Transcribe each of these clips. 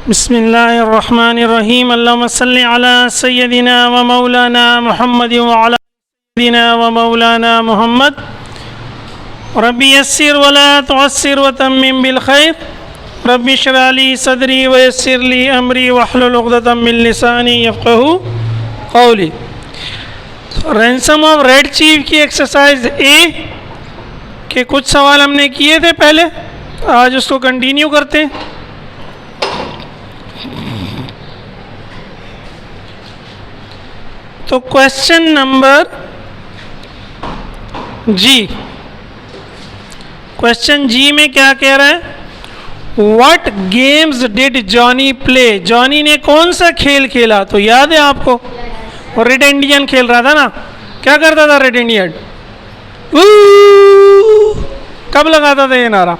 बिस्मिल्लाहिर्रहमानिर्रहीम अल्लाहुम्मा सल्लि अला सय्यदिना व मौलाना मुहम्मद व अला सय्यदिना व मौलाना मुहम्मद रब्बी यस्सिर व ला तुअस्सिर व तम्मिम बिल खैर रब्बी इश्रह ली सदरी व यस्सिर ली अमरी वहलुल उक़दतम मिन लिसानी यफ़क़हू क़ौली। रैंसम ऑफ रेड चीफ की एक्सरसाइज ए के कुछ सवाल हमने किए थे पहले, आज उसको कंटिन्यू करते हैं। तो क्वेश्चन नंबर जी, क्वेश्चन जी में क्या कह रहा है? What games did Johnny play? Johnny ने कौन सा खेल खेला? तो याद है आपको, और रेड इंडियन खेल रहा था ना। क्या करता था रेड इंडियन? कब लगाता था ये नारा?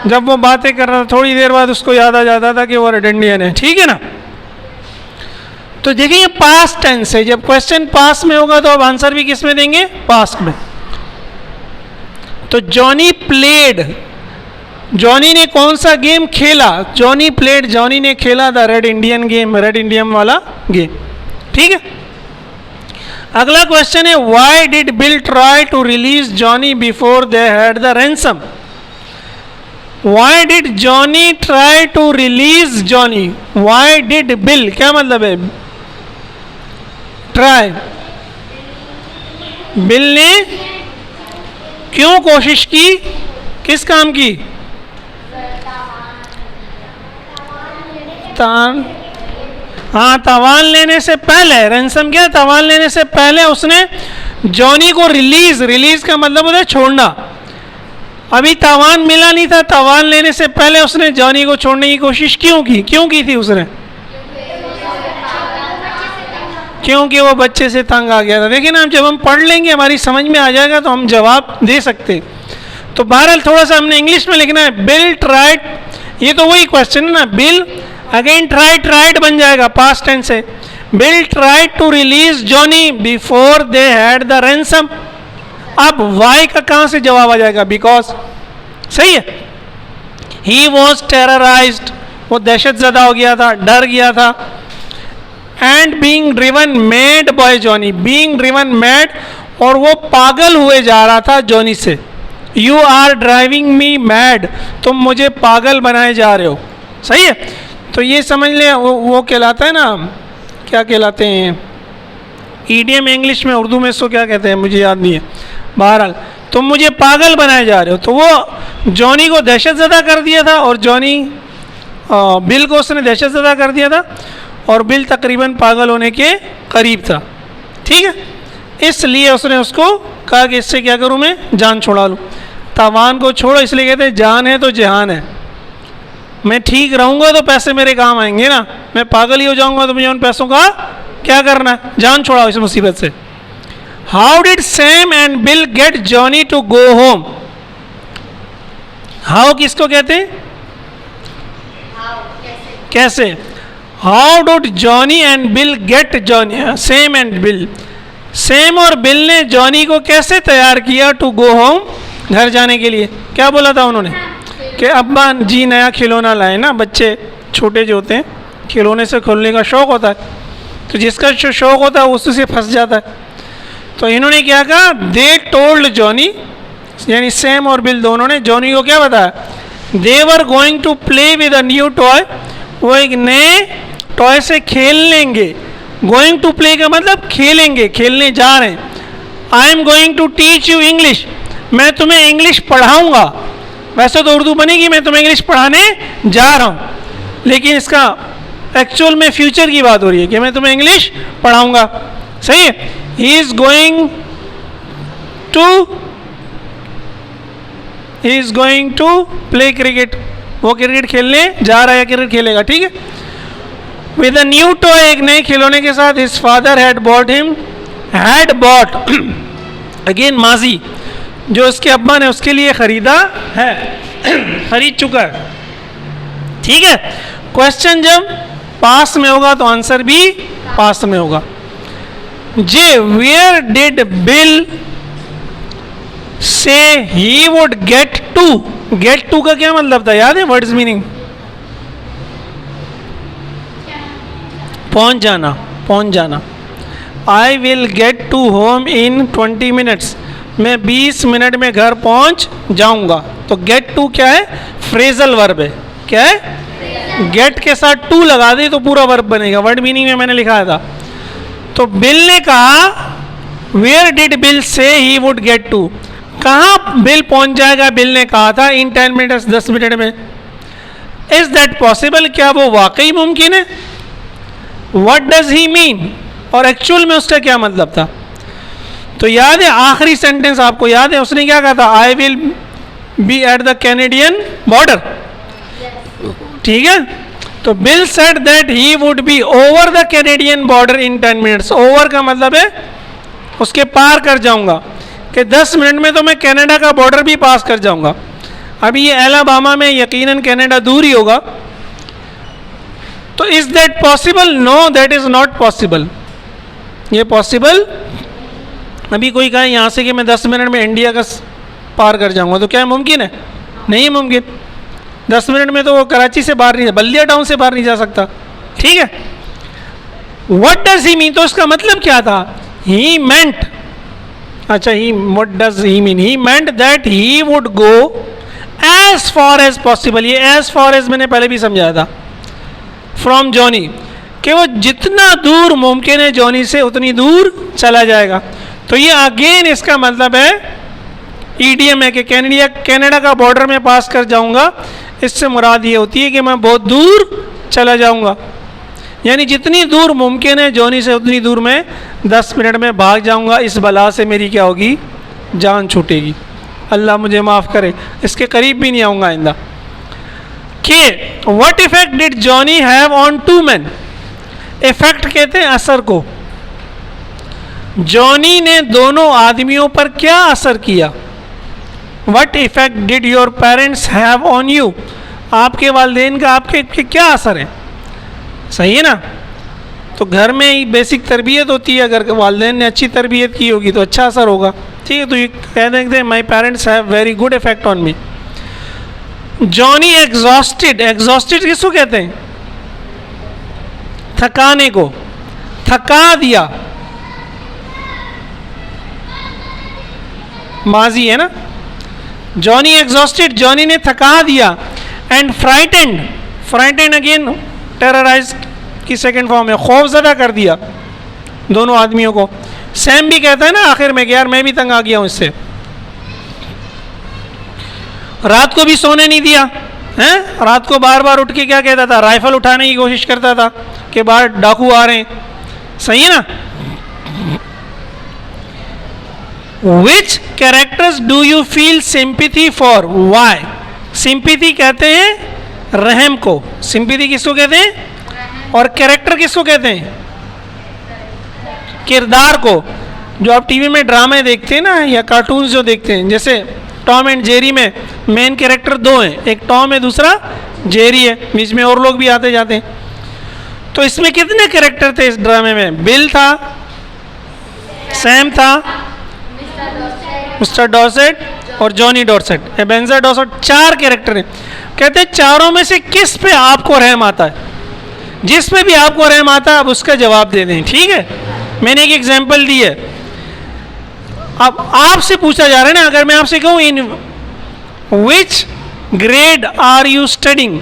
जब वो बातें कर रहा था, थोड़ी देर बाद उसको याद आ जाता था कि वो रेड इंडियन है। ठीक है ना? तो देखिए ये पास्ट टेंस है। जब क्वेश्चन पास्ट में होगा तो अब आंसर भी किस में देंगे? पास्ट में। तो जॉनी प्लेड, जॉनी ने कौन सा गेम खेला? जॉनी प्लेड, जॉनी ने खेला था red Indian game, red Indian वाला गेम। ठीक है। अगला क्वेश्चन है why did Bill try to release Johnny before they had the ransom? Why did Johnny try to release Johnny? Why did Bill? क्या मतलब है ट्राई? बिल ने क्यों कोशिश की? किस काम की? तावान लेने से पहले। रैंसम क्या? तावान लेने से पहले उसने जॉनी को रिलीज, रिलीज का मतलब होता है छोड़ना। अभी तावान मिला नहीं था, तावान लेने से पहले उसने जॉनी को छोड़ने की कोशिश क्यों की? क्यों की थी उसने? क्योंकि वो बच्चे से तंग आ गया था। देखिए ना, जब हम पढ़ लेंगे हमारी समझ में आ जाएगा तो हम जवाब दे सकते हैं। तो बहरहाल थोड़ा सा हमने इंग्लिश में लिखना है। बिल ट्राइड, ये तो वही क्वेश्चन है ना। बिल अगेन ट्राइड, ट्राइड बन जाएगा पास्ट टेंस से। Bill tried to release Johnny before they had the ransom. अब वाई का कहां से जवाब आ जाएगा? बिकॉज। सही है। ही वॉज टेरराइज्ड, वो दहशत ज़दा हो गया था, डर गया था। And being driven mad by Johnny, being driven mad, और वो पागल हुए जा रहा था जॉनी से। You are driving me mad, तुम मुझे पागल बनाए जा रहे हो। सही है। तो ये समझ लें, वो कहलाता है ना, क्या कहलाते हैं ईडियम इंग्लिश में, उर्दू में इसको क्या कहते हैं मुझे याद नहीं है। बहरहाल तुम मुझे पागल बनाए जा रहे हो। तो वो जॉनी को दहशत ज़दा कर दिया था, और जॉनी बिल को उसने दहशत ज़दा कर दिया था, और बिल तकरीबन पागल होने के करीब था। ठीक है। इसलिए उसने उसको कहा कि इससे क्या करूं, मैं जान छुड़ा लूँ। तावान को छोड़ो, इसलिए कहते हैं जान है तो जहान है। मैं ठीक रहूँगा तो पैसे मेरे काम आएंगे ना, मैं पागल ही हो जाऊँगा तो मुझे उन पैसों का क्या करना है? जान छोड़ाओ इस मुसीबत से। How did Sam and Bill get Johnny to go home? How किसको कहते हैं? कैसे? How did Johnny and Bill get Johnny, Sam and Bill, Sam और बिल ने जॉनी को कैसे तैयार किया टू गो होम, घर जाने के लिए? क्या बोला था उन्होंने कि अब्बा जी नया खिलौना लाए ना। बच्चे छोटे जो होते हैं खिलौने से खोलने का शौक़ होता है, तो जिसका शौक़ होता है उससे फंस जाता है। तो इन्होंने क्या कहा? दे टोल्ड जॉनी, यानी सैम और बिल दोनों ने जॉनी को क्या बताया? They were going to play with a new toy, वो एक नए टॉय से खेल लेंगे। गोइंग टू प्ले का मतलब खेलेंगे, खेलने जा रहे हैं। I am going to teach you English, मैं तुम्हें इंग्लिश पढ़ाऊँगा। वैसे तो उर्दू बनेगी मैं तुम्हें इंग्लिश पढ़ाने जा रहा हूँ, लेकिन इसका एक्चुअल में फ्यूचर की बात हो रही है कि मैं तुम्हें इंग्लिश पढ़ाऊँगा। सही है। He is going to play cricket, वो क्रिकेट खेलने जा रहा है, क्रिकेट खेलेगा। ठीक है। With a new toy, एक नए खिलौने के साथ। His father had bought again माजी, जो उसके अब्बा ने उसके लिए खरीदा है, खरीद चुका है। ठीक है। क्वेश्चन जब पास्ट में होगा तो आंसर भी पास्ट में होगा। जे where did Bill say he would get to? Get to का क्या मतलब था? याद है? वर्ड्स मीनिंग पहुंच जाना। I will get to home in 20 minutes, मैं 20 मिनट में घर पहुंच जाऊंगा। तो गेट टू क्या है? फ्रेजल वर्ब है। क्या है? गेट के साथ टू लगा दे तो पूरा वर्ब बनेगा। वर्ड मीनिंग में मैंने लिखा था। तो बिल ने कहा, where did Bill say he would get to, कहाँ बिल पहुंच जाएगा? बिल ने कहा था इन 10 मिनट्स, 10 मिनट में। इज दैट पॉसिबल, क्या वो वाकई मुमकिन है? वट डज ही मीन, और एक्चुअल में उसका क्या मतलब था? तो याद है आखिरी सेंटेंस आपको याद है, उसने क्या कहा था? I will be at the Canadian border. ठीक है, तो bill said that he would be over the Canadian border in 10 minutes. Over का मतलब है उसके पार कर जाऊंगा, कि 10 मिनट में तो मैं कनाडा का बॉर्डर भी पास कर जाऊंगा। अभी ये एलाबामा में, यकीनन कनाडा दूर ही होगा। तो is that possible? No, that is not possible. ये पॉसिबल, अभी कोई कहे यहाँ से कि मैं 10 मिनट में इंडिया का पार कर जाऊंगा, तो क्या मुमकिन है? नहीं मुमकिन। 10 मिनट में तो वो कराची से बाहर नहीं, बल्दिया टाउन से बाहर नहीं जा सकता। ठीक है, व्हाट डज ही मीन, तो उसका मतलब क्या था? ही मेंट, अच्छा he, what does he mean? He meant that he would go as far as possible. ये एज फार एज मैंने पहले भी समझाया था, फ्रॉम जॉनी, कि वो जितना दूर मुमकिन है जॉनी से उतनी दूर चला जाएगा। तो ये अगेन इसका मतलब है ईडीएम है कि कनाडा का बॉर्डर में पास कर जाऊंगा। इससे मुराद ये होती है कि मैं बहुत दूर चला जाऊंगा, यानी जितनी दूर मुमकिन है जॉनी से उतनी दूर मैं 10 मिनट में भाग जाऊंगा। इस बला से मेरी क्या होगी? जान छूटेगी। अल्लाह मुझे माफ़ करे, इसके करीब भी नहीं आऊँगा आइंदा। के what effect did Johnny have on to man? Effect कहते हैं असर को। जॉनी ने दोनों आदमियों पर क्या असर किया? What effect did your parents have on you? आपके वालिदैन का आपके क्या असर है? सही है ना? तो घर में ही बेसिक तरबियत होती है, अगर वालिदैन ने अच्छी तरबियत की होगी तो अच्छा असर होगा। ठीक है, तो ये कह देंगे my parents have very good effect on me. Johnny exhausted, exhausted किसको कहते हैं? थकाने को, थका दिया, माजी है ना। जॉनी एग्जॉस्टेड, जॉनी ने थका दिया। And frightened, frightened again terrorise की सेकेंड फॉर्म है, खौफजदा कर दिया दोनों आदमियों को। सैम भी कहता है ना आखिर में कि यार मैं भी तंग आ गया हूं इससे। रात को भी सोने नहीं दिया है, रात को बार बार उठ के क्या कहता था? राइफल उठाने की कोशिश करता था कि बाहर डाकू आ रहे हैं। सही है ना? Which characters do you feel sympathy for? Why? Sympathy कहते हैं रहम को, सिंपैथी किसको कहते हैं? और कैरेक्टर किसको कहते हैं? किरदार को। जो आप टीवी में ड्रामे देखते हैं ना, या कार्टून्स जो देखते हैं, जैसे टॉम एंड जेरी में मेन कैरेक्टर दो हैं, एक टॉम है दूसरा जेरी है, बीच में और लोग भी आते जाते हैं। तो इसमें कितने कैरेक्टर थे इस ड्रामे में? बिल था, सैम था, मिस्टर डॉर्सेट और जॉनी डॉर्सेट, एबेंजर डॉर्सेट, 4 कैरेक्टर हैं। कहते हैं चारों में से किस पे आपको रहम आता है? जिस पे भी आपको रहम आता है आप उसका जवाब दे दें। ठीक है, मैंने एक एग्जांपल दी है। अब आपसे पूछा जा रहा है ना, अगर मैं आपसे कहूँ इन विच ग्रेड आर यू स्टडिंग,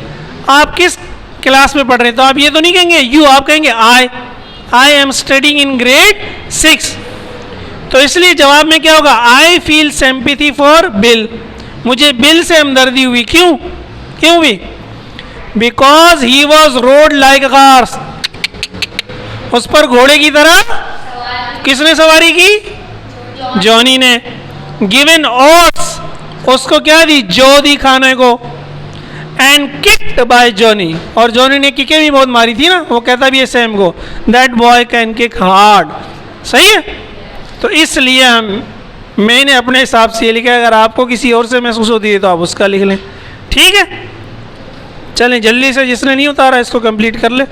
आप किस क्लास में पढ़ रहे हैं, तो आप ये तो नहीं कहेंगे यू, आप कहेंगे I am studying in grade 6। तो इसलिए जवाब में क्या होगा? I feel sympathy for bill, मुझे बिल से हमदर्दी हुई। क्यों हुई? Because he was road like a horse, उस पर घोड़े की तरह किसने सवारी की? जॉनी ने। गिवन ओट्स, उसको क्या दी? जौ दी खाने को। एंड किक्ड बाय जॉनी, और जॉनी ने किकें भी बहुत मारी थी ना, वो कहता भी है सैम को that boy can kick hard. सही है, तो इसलिए मैंने अपने हिसाब से ये लिखा। अगर आपको किसी और से महसूस होती है तो आप उसका लिख लें। ठीक है, चलें जल्दी से, जिसने नहीं उतारा इसको कंप्लीट कर ले।